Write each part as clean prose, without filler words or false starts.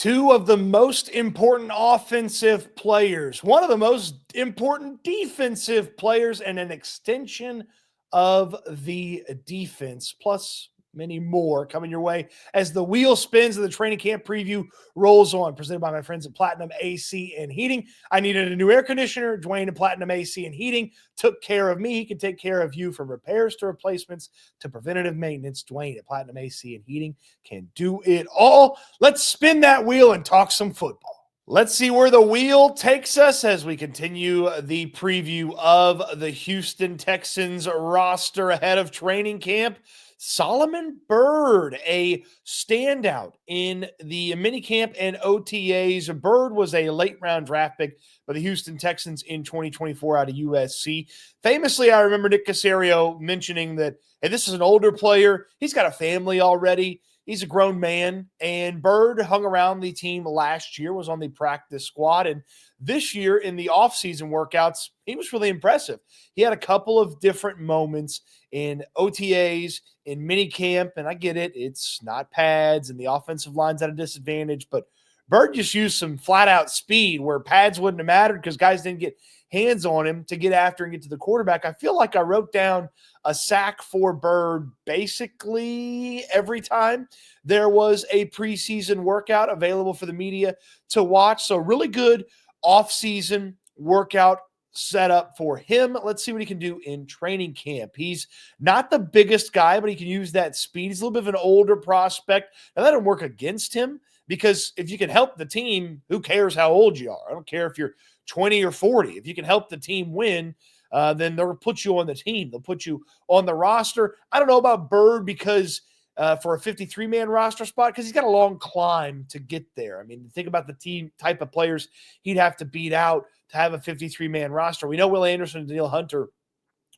Two of the most important offensive players, one of the most important defensive players, and an extension of the defense, plus many more coming your way as the wheel spins and the training camp preview rolls on. Presented by my friends at Platinum AC and Heating. I needed a new air conditioner. Dwayne at Platinum AC and Heating took care of me. He can take care of you from repairs to replacements to preventative maintenance. Dwayne at Platinum AC and Heating can do it all. Let's spin that wheel and talk some football. Let's see where the wheel takes us as we continue the preview of the Houston Texans roster ahead of training camp. Solomon Byrd, a standout in the minicamp and OTAs. Byrd was a late-round draft pick by the Houston Texans in 2024 out of USC. Famously, I remember Nick Caserio mentioning that, hey, this is an older player. He's got a family already. He's a grown man, and Byrd hung around the team last year, was on the practice squad, and this year in the offseason workouts, he was really impressive. He had a couple of different moments in OTAs, in minicamp, and I get it. It's not pads, and the offensive line's at a disadvantage, but Byrd just used some flat-out speed where pads wouldn't have mattered because guys didn't get hands on him to get after and get to the quarterback. I feel like I wrote down a sack for Byrd basically every time there was a preseason workout available for the media to watch. So really good off-season workout setup for him. Let's see what he can do in training camp. He's not the biggest guy, but he can use that speed. He's a little bit of an older prospect. Now, that doesn't work against him because if you can help the team, who cares how old you are? I don't care if you're 20 or 40. If you can help the team win, then they'll put you on the team. They'll put you on the roster. I don't know about Byrd because for a 53-man roster spot, because he's got a long climb to get there. I mean, think about the team type of players he'd have to beat out to have a 53-man roster. We know Will Anderson and Danielle Hunter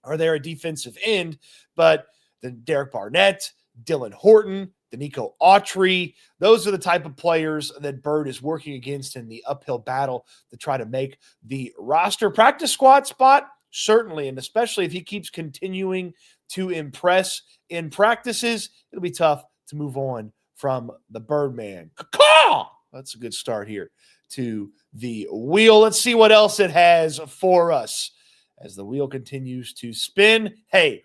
are there at defensive end, but then Derek Barnett, Dylan Horton, Danico Autry, those are the type of players that Byrd is working against in the uphill battle to try to make the roster. Practice squad spot, certainly, and especially if he keeps continuing to impress in practices, it'll be tough to move on from the Birdman. Caw! That's a good start here to the wheel. Let's see what else it has for us as the wheel continues to spin. Hey,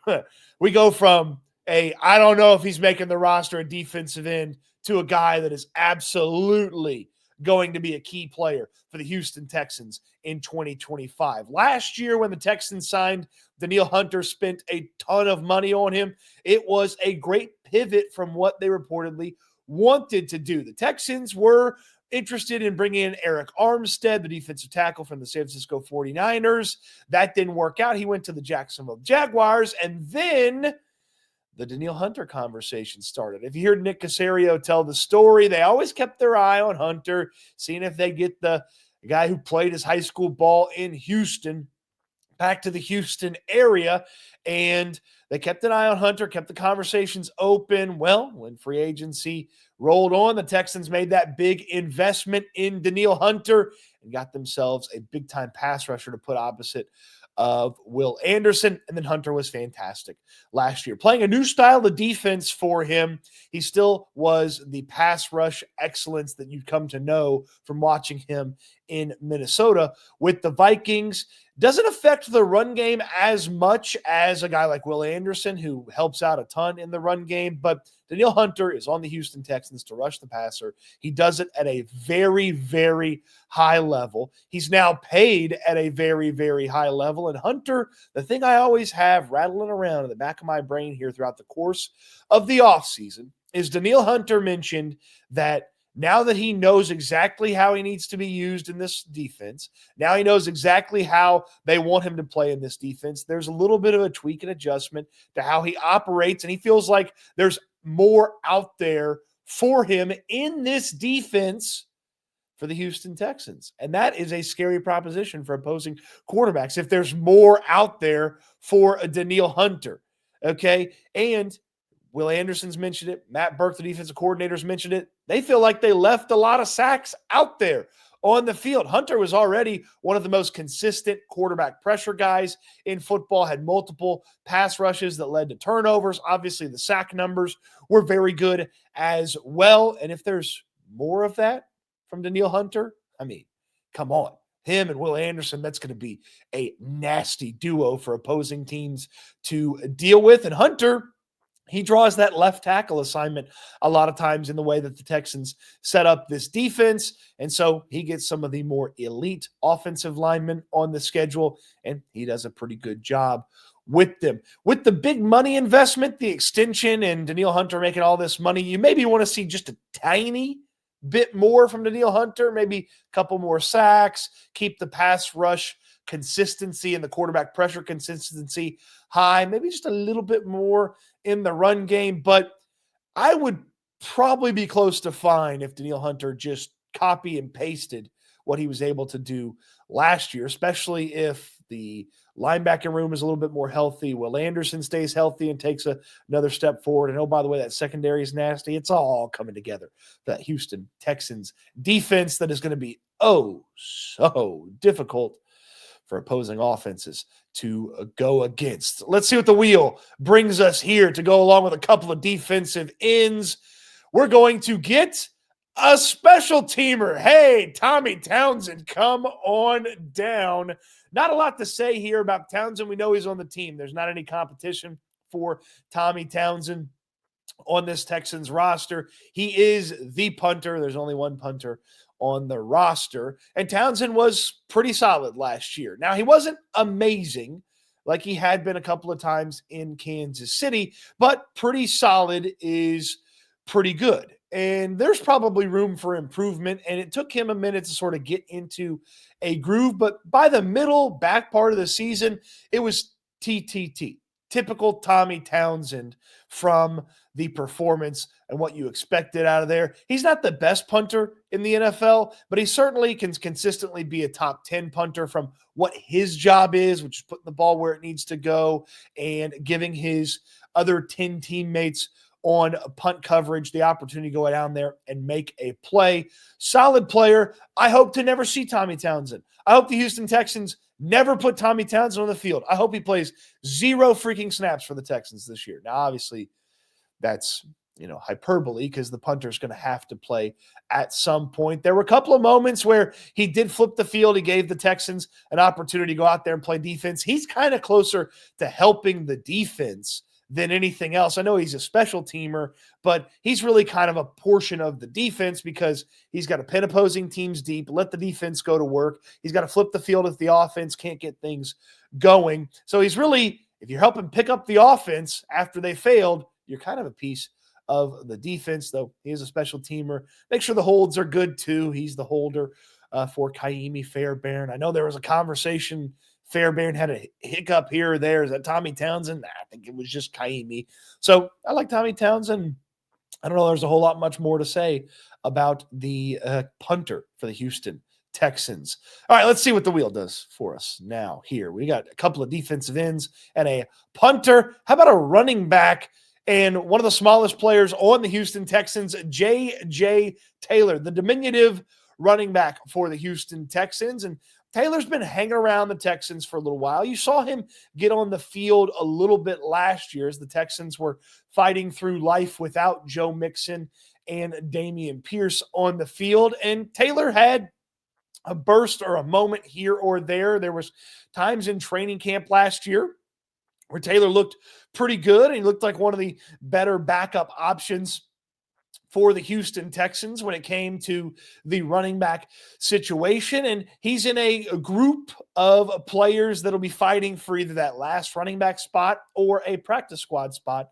we go from I don't know if he's making the roster at defensive end to a guy that is absolutely going to be a key player for the Houston Texans in 2025. Last year when the Texans signed Danielle Hunter, spent a ton of money on him. It was a great pivot from what they reportedly wanted to do. The Texans were interested in bringing in Eric Armstead, the defensive tackle from the San Francisco 49ers. That didn't work out. He went to the Jacksonville Jaguars, and then the Danielle Hunter conversation started. If you heard Nick Caserio tell the story, they always kept their eye on Hunter, seeing if they get the guy who played his high school ball in Houston back to the Houston area, and they kept an eye on Hunter, kept the conversations open. Well, when free agency rolled on, the Texans made that big investment in Danielle Hunter and got themselves a big-time pass rusher to put opposite of Will Anderson, and then Hunter was fantastic last year. Playing a new style of defense for him, he still was the pass rush excellence that you'd come to know from watching him in Minnesota. With the Vikings, doesn't affect the run game as much as a guy like Will Anderson, who helps out a ton in the run game, but Danielle Hunter is on the Houston Texans to rush the passer. He does it at a very, very high level. He's now paid at a very, very high level. And Hunter, the thing I always have rattling around in the back of my brain here throughout the course of the offseason is Danielle Hunter mentioned that now that he knows exactly how he needs to be used in this defense, now he knows exactly how they want him to play in this defense, there's a little bit of a tweak and adjustment to how he operates, and he feels like there's more out there for him in this defense for the Houston Texans. And that is a scary proposition for opposing quarterbacks if there's more out there for a Danielle Hunter, okay? And Will Anderson's mentioned it. Matt Burke, the defensive coordinator's mentioned it. They feel like they left a lot of sacks out there on the field. Hunter was already one of the most consistent quarterback pressure guys in football, had multiple pass rushes that led to turnovers. Obviously, the sack numbers were very good as well. And if there's more of that, from Danielle Hunter, I mean, come on. Him and Will Anderson, that's going to be a nasty duo for opposing teams to deal with. And Hunter, he draws that left tackle assignment a lot of times in the way that the Texans set up this defense. And so he gets some of the more elite offensive linemen on the schedule, and he does a pretty good job with them. With the big money investment, the extension, and Danielle Hunter making all this money, you maybe want to see just a tiny bit more from Danielle Hunter, maybe a couple more sacks, keep the pass rush consistency and the quarterback pressure consistency high, maybe just a little bit more in the run game. But I would probably be close to fine if Danielle Hunter just copy and pasted what he was able to do last year, especially if the linebacker room is a little bit more healthy. Will Anderson stays healthy and takes another step forward. And oh, by the way, that secondary is nasty. It's all coming together. That Houston Texans defense that is going to be so difficult for opposing offenses to go against. Let's see what the wheel brings us here to go along with a couple of defensive ends. We're going to get a special teamer. Hey, Tommy Townsend, come on down. Not a lot to say here about Townsend. We know he's on the team. There's not any competition for Tommy Townsend on this Texans roster. He is the punter. There's only one punter on the roster. And Townsend was pretty solid last year. Now, he wasn't amazing like he had been a couple of times in Kansas City, but pretty solid is pretty good. And there's probably room for improvement. And it took him a minute to sort of get into a groove. But by the middle, back part of the season, it was TTT. Typical Tommy Townsend from the performance and what you expected out of there. He's not the best punter in the NFL, but he certainly can consistently be a top 10 punter from what his job is, which is putting the ball where it needs to go and giving his other 10 teammates on punt coverage the opportunity to go down there and make a play. Solid player. I hope to never see Tommy Townsend. I hope the Houston Texans never put Tommy Townsend on the field. I hope he plays 0 freaking snaps for the Texans this year. Now, obviously, that's hyperbole because the punter is going to have to play at some point. There were a couple of moments where he did flip the field. He gave the Texans an opportunity to go out there and play defense. He's kind of closer to helping the defense than anything else. I know he's a special teamer, but he's really kind of a portion of the defense because he's got to pin opposing teams deep, let the defense go to work. He's got to flip the field if the offense can't get things going. So he's really, if you're helping pick up the offense after they failed, you're kind of a piece of the defense, though he is a special teamer. Make sure the holds are good, too. He's the holder for Kaimi Fairbairn. I know there was a conversation. Fairbairn had a hiccup here or there. Is that Tommy Townsend? I think it was just Kaimi. So I like Tommy Townsend. I don't know. There's a whole lot much more to say about the punter for the Houston Texans. All right, let's see what the wheel does for us now here. We got a couple of defensive ends and a punter. How about a running back? And one of the smallest players on the Houston Texans, J.J. Taylor, the diminutive running back for the Houston Texans. And Taylor's been hanging around the Texans for a little while. You saw him get on the field a little bit last year as the Texans were fighting through life without Joe Mixon and Dameon Pierce on the field. And Taylor had a burst or a moment here or there. There was times in training camp last year where Taylor looked pretty good. And he looked like one of the better backup options for the Houston Texans when it came to the running back situation. And he's in a group of players that'll be fighting for either that last running back spot or a practice squad spot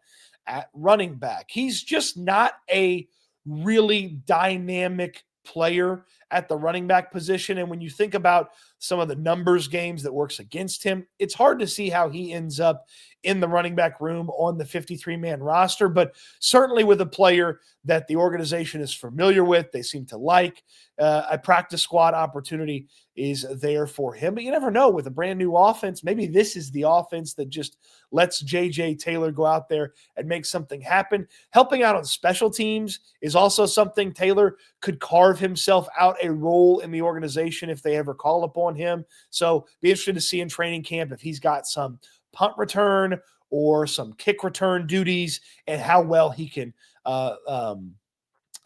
at running back. He's just not a really dynamic player at the running back position. And when you think about some of the numbers games that works against him, it's hard to see how he ends up in the running back room on the 53-man roster, but certainly with a player that the organization is familiar with, they seem to like, a practice squad opportunity is there for him. But you never know with a brand new offense. Maybe this is the offense that just lets J.J. Taylor go out there and make something happen. Helping out on special teams is also something Taylor could carve himself out a role in the organization if they ever call upon him. So be interested to see in training camp if he's got some punt return or some kick return duties and how well he can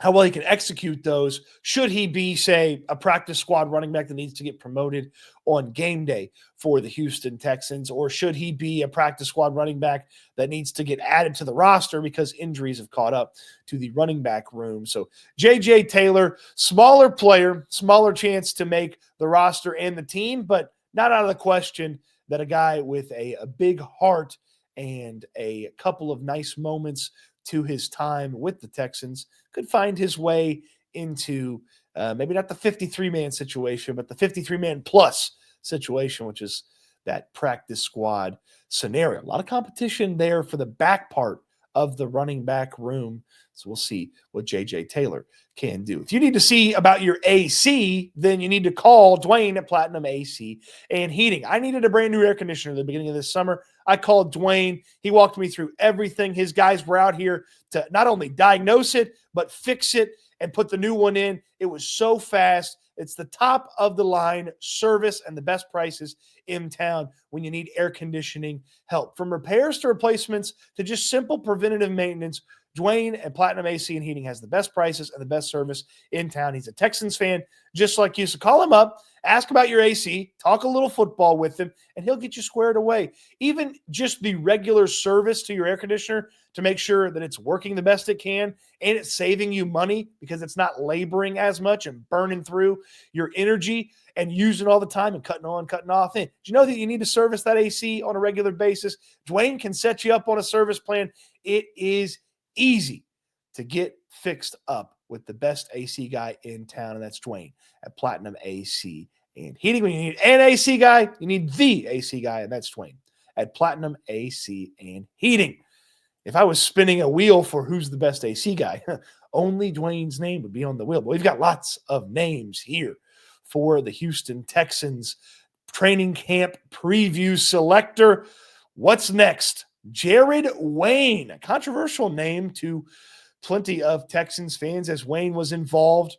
how well he can execute those. Should he be, say, a practice squad running back that needs to get promoted on game day for the Houston Texans, or should he be a practice squad running back that needs to get added to the roster because injuries have caught up to the running back room? So J.J. Taylor, smaller player, smaller chance to make the roster and the team, but not out of the question that a guy with a big heart and a couple of nice moments to his time with the Texans could find his way into maybe not the 53-man situation, but the 53-man plus situation, which is that practice squad scenario. A lot of competition there for the back part of the running back room. So we'll see what J.J. Taylor can do. If you need to see about your AC, then you need to call Dwayne at Platinum AC and Heating. I needed a brand new air conditioner at the beginning of this summer. I called Dwayne. He walked me through everything. His guys were out here to not only diagnose it, but fix it and put the new one in. It was so fast. It's the top of the line service and the best prices in town when you need air conditioning help. From repairs to replacements to just simple preventative maintenance, Dwayne at Platinum AC and Heating has the best prices and the best service in town. He's a Texans fan just like you. So call him up, ask about your AC, talk a little football with him, and he'll get you squared away. Even just the regular service to your air conditioner to make sure that it's working the best it can and it's saving you money because it's not laboring as much and burning through your energy and using all the time and cutting on, cutting off. And do you know that you need to service that AC on a regular basis? Dwayne can set you up on a service plan. It is easy to get fixed up with the best AC guy in town, and that's Dwayne at Platinum AC and Heating. When you need an AC guy, you need the AC guy, and that's Dwayne at Platinum AC and Heating. If I was spinning a wheel for who's the best AC guy, only Dwayne's name would be on the wheel. But we've got lots of names here for the Houston Texans training camp preview selector. What's next? Jared Wayne, a controversial name to plenty of Texans fans as Wayne was involved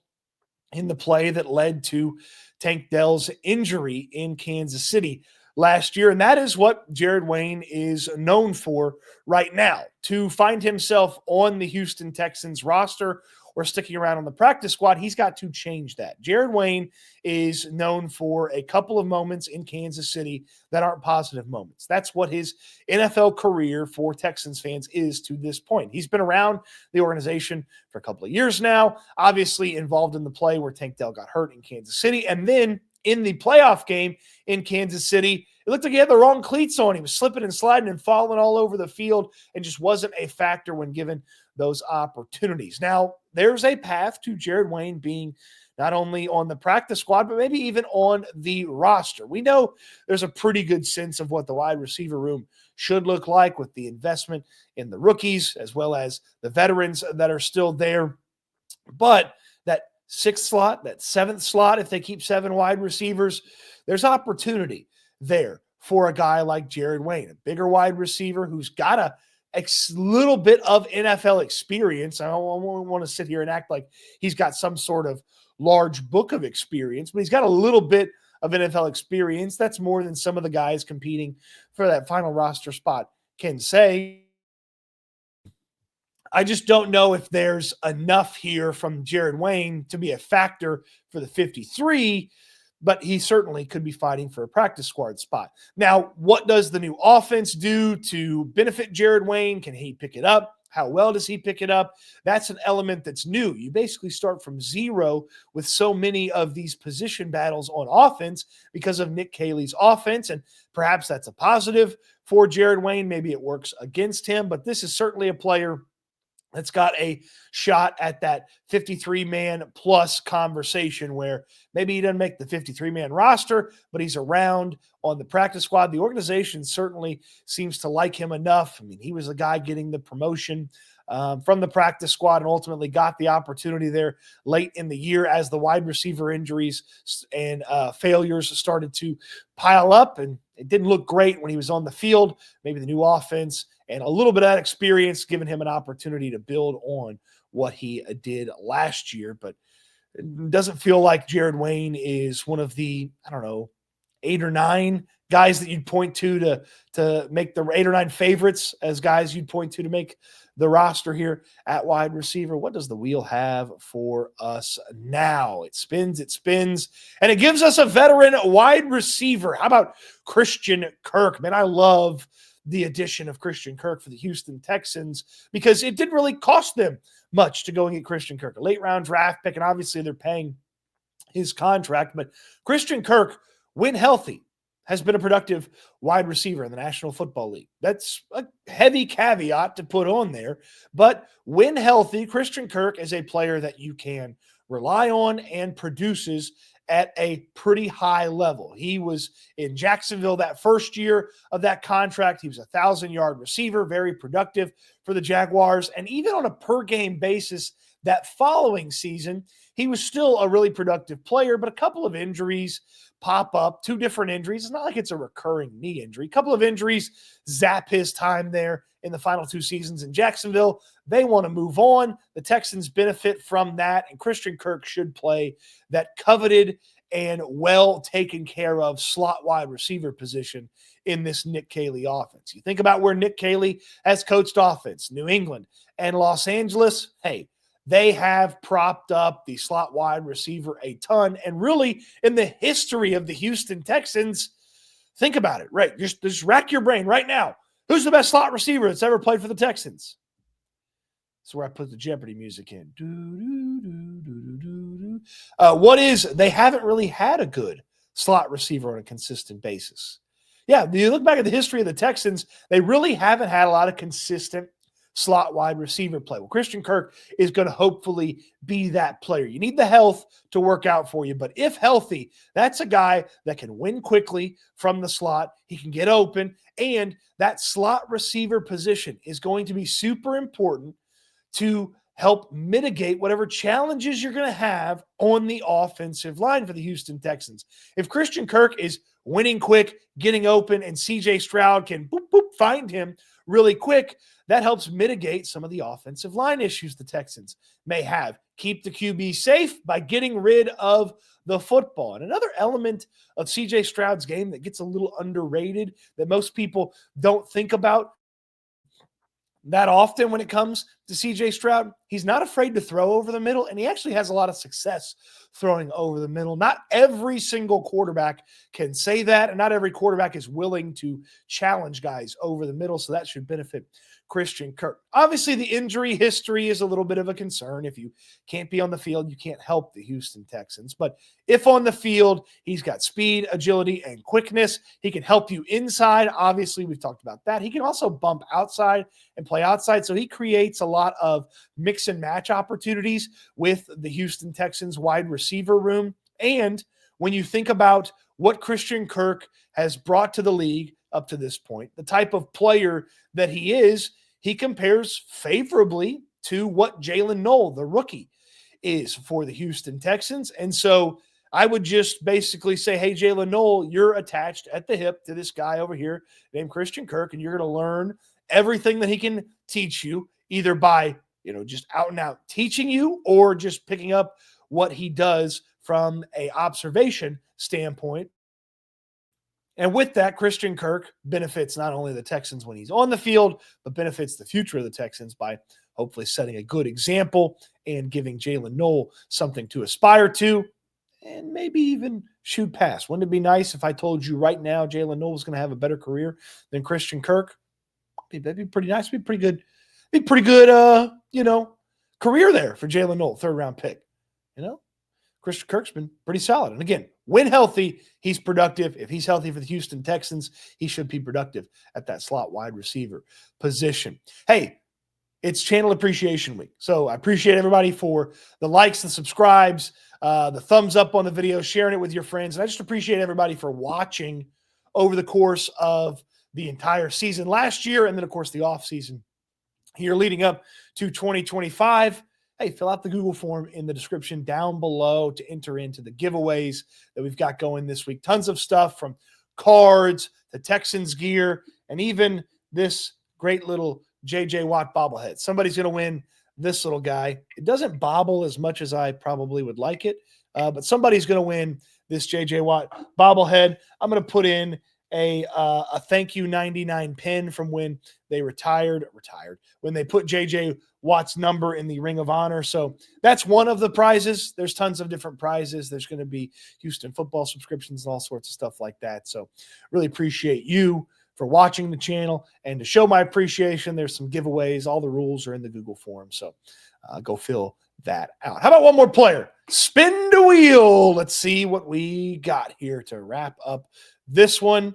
in the play that led to Tank Dell's injury in Kansas City last year. And that is what Jared Wayne is known for right now. To find himself on the Houston Texans roster or sticking around on the practice squad, he's got to change that. Jared Wayne is known for a couple of moments in Kansas City that aren't positive moments. That's what his NFL career for Texans fans is to this point. He's been around the organization for a couple of years now, obviously involved in the play where Tank Dell got hurt in Kansas City. And then in the playoff game in Kansas City, it looked like he had the wrong cleats on. He was slipping and sliding and falling all over the field and just wasn't a factor when given those opportunities. Now, there's a path to Jared Wayne being not only on the practice squad, but maybe even on the roster. We know there's a pretty good sense of what the wide receiver room should look like with the investment in the rookies as well as the veterans that are still there. But that sixth slot, that seventh slot, if they keep seven wide receivers, there's opportunity there for a guy like Jared Wayne, a bigger wide receiver who's got a little bit of NFL experience. I don't want to sit here and act like he's got some sort of large book of experience, but he's got a little bit of NFL experience. That's more than some of the guys competing for that final roster spot can say. I just don't know if there's enough here from Jared Wayne to be a factor for the 53, but he certainly could be fighting for a practice squad spot. Now, what does the new offense do to benefit Jared Wayne? Can he pick it up? How well does he pick it up? That's an element that's new. You basically start from zero with so many of these position battles on offense because of Nick Caley's offense, and perhaps that's a positive for Jared Wayne. Maybe it works against him, but this is certainly a player that's got a shot at that 53-man plus conversation where maybe he doesn't make the 53-man roster, but he's around on the practice squad. The organization certainly seems to like him enough. I mean, he was the guy getting the promotion from the practice squad and ultimately got the opportunity there late in the year as the wide receiver injuries and failures started to pile up, and it didn't look great when he was on the field. Maybe the new offense and a little bit of that experience giving him an opportunity to build on what he did last year. But it doesn't feel like Jared Wayne is one of the, 8 or 9 guys that you'd point to make the 8 or 9 favorites as guys you'd point to make the roster here at wide receiver. What does the wheel have for us now? It spins, and it gives us a veteran wide receiver. How about Christian Kirk? Man, I love the addition of Christian Kirk for the Houston Texans because it didn't really cost them much to go and get Christian Kirk, a late-round draft pick, and obviously they're paying his contract. But Christian Kirk, when healthy, has been a productive wide receiver in the National Football League. That's a heavy caveat to put on there. But when healthy, Christian Kirk is a player that you can rely on and produces at a pretty high level. He was in Jacksonville that first year of that contract. He was a 1,000-yard receiver, very productive for the Jaguars. And even on a per-game basis that following season, he was still a really productive player, but a couple of injuries pop up, 2 different injuries. It's not like it's a recurring knee injury. A couple of injuries zap his time there in the final 2 seasons in Jacksonville. They want to move on. The Texans benefit from that, and Christian Kirk should play that coveted and well taken care of slot wide receiver position in this Nick Caley offense. You think about where Nick Caley has coached offense, New England and Los Angeles. Hey, they have propped up the slot wide receiver a ton. And really, in the history of the Houston Texans, think about it, right? Just rack your brain right now. Who's the best slot receiver that's ever played for the Texans? That's where I put the Jeopardy music in. They haven't really had a good slot receiver on a consistent basis. Yeah, you look back at the history of the Texans, they really haven't had a lot of consistent slot wide receiver play. Well, Christian Kirk is going to hopefully be that player. You need the health to work out for you, but if healthy, that's a guy that can win quickly from the slot. He can get open, and that slot receiver position is going to be super important to help mitigate whatever challenges you're going to have on the offensive line for the Houston Texans. If Christian Kirk is winning quick, getting open, and C.J. Stroud can find him really quick, that helps mitigate some of the offensive line issues the Texans may have. Keep the QB safe by getting rid of the football. And another element of C.J. Stroud's game that gets a little underrated that most people don't think about that often when it comes to C.J. Stroud, he's not afraid to throw over the middle, and he actually has a lot of success throwing over the middle. Not every single quarterback can say that, and not every quarterback is willing to challenge guys over the middle, so that should benefit Christian Kirk. Obviously, the injury history is a little bit of a concern. If you can't be on the field, you can't help the Houston Texans. But if on the field, he's got speed, agility, and quickness. He can help you inside. Obviously, we've talked about that. He can also bump outside and play outside. So he creates a lot of mix and match opportunities with the Houston Texans wide receiver room. And when you think about what Christian Kirk has brought to the league up to this point, the type of player that he is, he compares favorably to what Jalen Noel, the rookie, is for the Houston Texans. And so I would just basically say, hey, Jalen Noel, you're attached at the hip to this guy over here named Christian Kirk, and you're going to learn everything that he can teach you, either by, just out and out teaching you or just picking up what he does from a observation standpoint. And with that, Christian Kirk benefits not only the Texans when he's on the field, but benefits the future of the Texans by hopefully setting a good example and giving Jalen Noel something to aspire to and maybe even shoot past. Wouldn't it be nice if I told you right now Jalen Noel was going to have a better career than Christian Kirk? That'd be pretty nice. Be pretty good. Career there for Jalen Noel, 3rd-round pick. Christian Kirk's been pretty solid. And again, when healthy, he's productive. If he's healthy for the Houston Texans, he should be productive at that slot wide receiver position. Hey, it's Channel Appreciation Week. So I appreciate everybody for the likes, the subscribes, the thumbs up on the video, sharing it with your friends. And I just appreciate everybody for watching over the course of the entire season last year, and then, of course, the offseason here leading up to 2025. Hey, fill out the Google form in the description down below to enter into the giveaways that we've got going this week. Tons of stuff from cards to Texans gear and even this great little J.J. Watt bobblehead. Somebody's going to win this little guy. It doesn't bobble as much as I probably would like it, but somebody's going to win this J.J. Watt bobblehead. I'm going to put in a thank you 99 pin from when they retired when they put JJ Watt's number in the Ring of Honor. So that's one of the prizes. There's tons of different prizes. There's going to be Houston football subscriptions and all sorts of stuff like that. So really appreciate you for watching the channel. And to show my appreciation, there's some giveaways. All the rules are in the Google form. So go fill that out. How about one more player? Spin the wheel. Let's see what we got here to wrap up this one.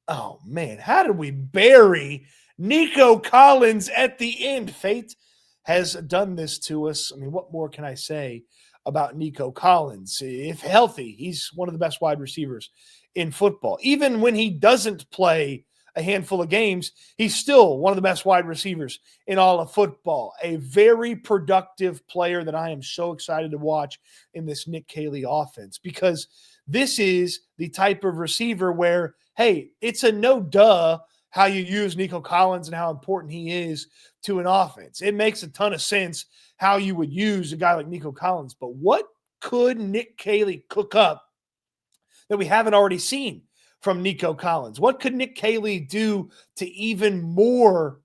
Oh, man, how did we bury Nico Collins at the end? Fate has done this to us. I mean, what more can I say about Nico Collins? If healthy, he's one of the best wide receivers in football. Even when he doesn't play a handful of games, he's still one of the best wide receivers in all of football. A very productive player that I am so excited to watch in this Nick Caley offense, because this is the type of receiver where, hey, it's a no duh how you use Nico Collins and how important he is to an offense. It makes a ton of sense how you would use a guy like Nico Collins. But what could Nick Caley cook up that we haven't already seen from Nico Collins? What could Nick Caley do to even more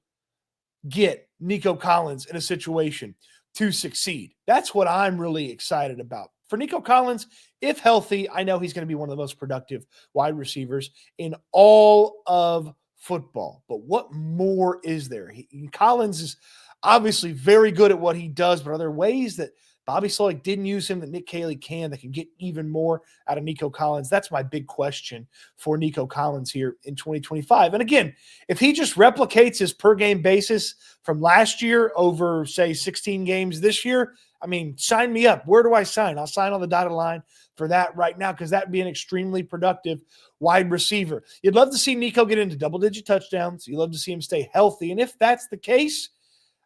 get Nico Collins in a situation to succeed? That's what I'm really excited about. For Nico Collins, if healthy, I know he's going to be one of the most productive wide receivers in all of football. But what more is there? Collins is obviously very good at what he does, but are there ways that Bobby Slowick didn't use him that Nick Caley that can get even more out of Nico Collins? That's my big question for Nico Collins here in 2025. And again, if he just replicates his per game basis from last year over, say, 16 games this year, I mean, sign me up. Where do I sign? I'll sign on the dotted line for that right now, because that would be an extremely productive wide receiver. You'd love to see Nico get into double-digit touchdowns. You'd love to see him stay healthy. And if that's the case,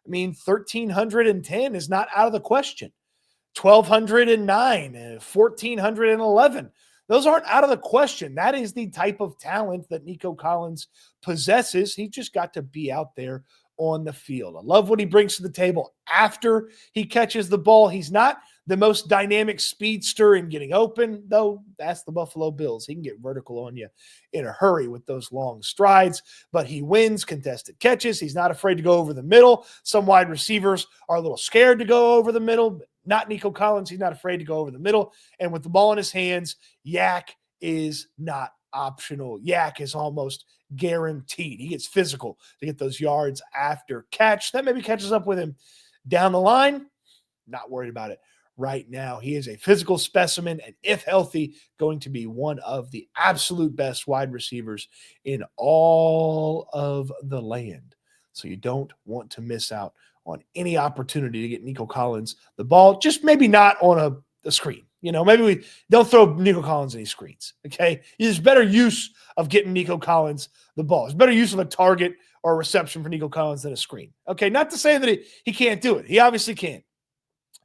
I mean, 1,310 is not out of the question. 1,209, 1,411. Those aren't out of the question. That is the type of talent that Nico Collins possesses. He just got to be out there on the field. I love what he brings to the table after he catches the ball. He's not the most dynamic speedster in getting open, though. That's the Buffalo Bills. He can get vertical on you in a hurry with those long strides, but he wins contested catches. He's not afraid to go over the middle. Some wide receivers are a little scared to go over the middle, but not Nico Collins. He's not afraid to go over the middle. And with the ball in his hands, yak is not optional. Yak is almost guaranteed. He gets physical to get those yards after catch. That maybe catches up with him down the line. Not worried about it right now. He is a physical specimen, and if healthy, going to be one of the absolute best wide receivers in all of the land. So you don't want to miss out on any opportunity to get Nico Collins the ball, just maybe not on a screen. You know, maybe we don't throw Nico Collins any screens, okay? There's better use of getting Nico Collins the ball. There's better use of a target or a reception for Nico Collins than a screen, okay? Not to say that he can't do it. He obviously can.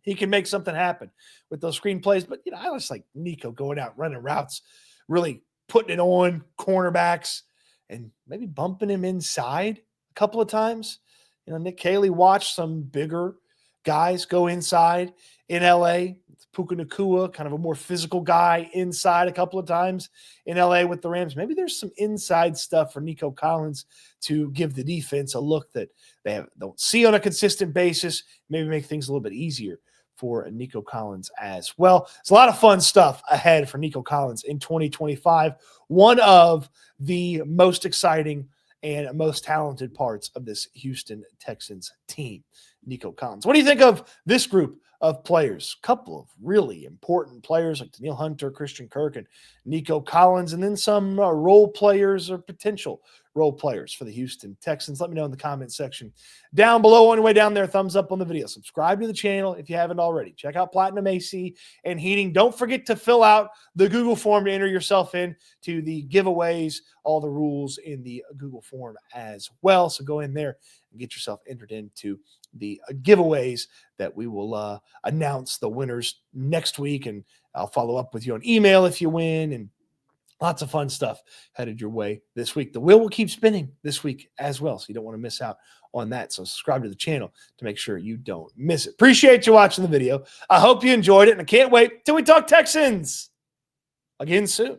He can make something happen with those screen plays, but, you know, I just like Nico going out, running routes, really putting it on cornerbacks and maybe bumping him inside a couple of times. You know, Nick Caley watched some bigger guys go inside in LA. Puka Nacua, kind of a more physical guy, inside a couple of times in LA with the Rams. Maybe there's some inside stuff for Nico Collins to give the defense a look that they don't see on a consistent basis, maybe make things a little bit easier for Nico Collins as well. It's a lot of fun stuff ahead for Nico Collins in 2025. One of the most exciting and most talented parts of this Houston Texans team, Nico Collins. What do you think of this group of players? A couple of really important players like Danielle Hunter, Christian Kirk, and Nico Collins, and then some role players or potential role players for the Houston Texans. Let me know in the comment section down below. On your way down there, thumbs up on the video. Subscribe to the channel if you haven't already. Check out Platinum AC and Heating. Don't forget to fill out the Google form to enter yourself in to the giveaways, all the rules in the Google form as well. So go in there and get yourself entered into the giveaways that we will announce the winners next week. And I'll follow up with you on email if you win, and lots of fun stuff headed your way this week. The wheel will keep spinning this week as well, so you don't want to miss out on that. So subscribe to the channel to make sure you don't miss it. Appreciate you watching the video. I hope you enjoyed it, and I can't wait till we talk Texans again soon.